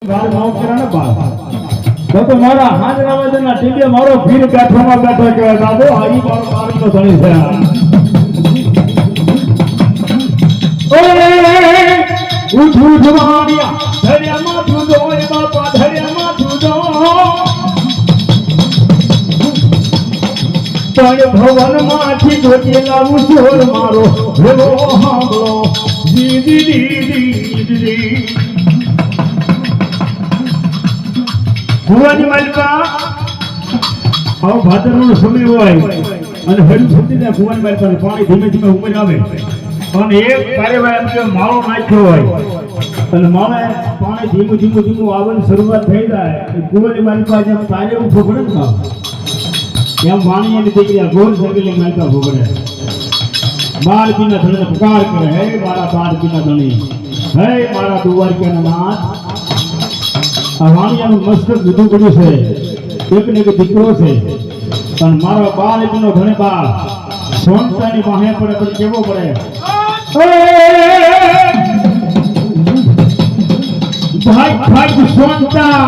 મારે માવ કરા ને બા તો મારા હાજરા વજનના ટીબે મારો ભીર ગાંઠોમાં બેઠો કહેવાય બાબો આઈ મારો મારીનો ધણી છે ઓય ઉઠ ઉઠ વાડિયા ધર્યામાં તુજો એ બાપા ધર્યામાં તુજો પણ ભવન માંથી ગોતી લાવું ચોર મારો હેલો હાંભળો દી દી દી દી ભુવાની માલિકા આવો ભાદરનો સમય હોય અને હળી ફૂટી જાય ભુવાની માલિકાને પાણી ધીમે ધીમે ઉપર આવે અને એક કાર્યવાહી એમ કે માળો નાખ્યો હોય અને માળે પાણી ધીમું ધીમું ધીમું આવવાની શરૂઆત થઈ જાય ભુવાની માલિકા જેમ તારે ઉભો પડે ને એમ વાણી એની દીકરી ગોળ જંગલી માલિકા ઉભો પડે બાર પીના ધણીને પુકાર કરે હે મારા બાર પીના ધણી હે મારા દુવારકાના નાથ આ વાણિયાનું મસ્તક જુદું પડ્યું છે એક ને એક દીકરો છે પણ મારો બાર પીનો ધણી બા સોનતાની વાહે પડે પણ કેવો પડે ભાઈ ભાઈ સોનતા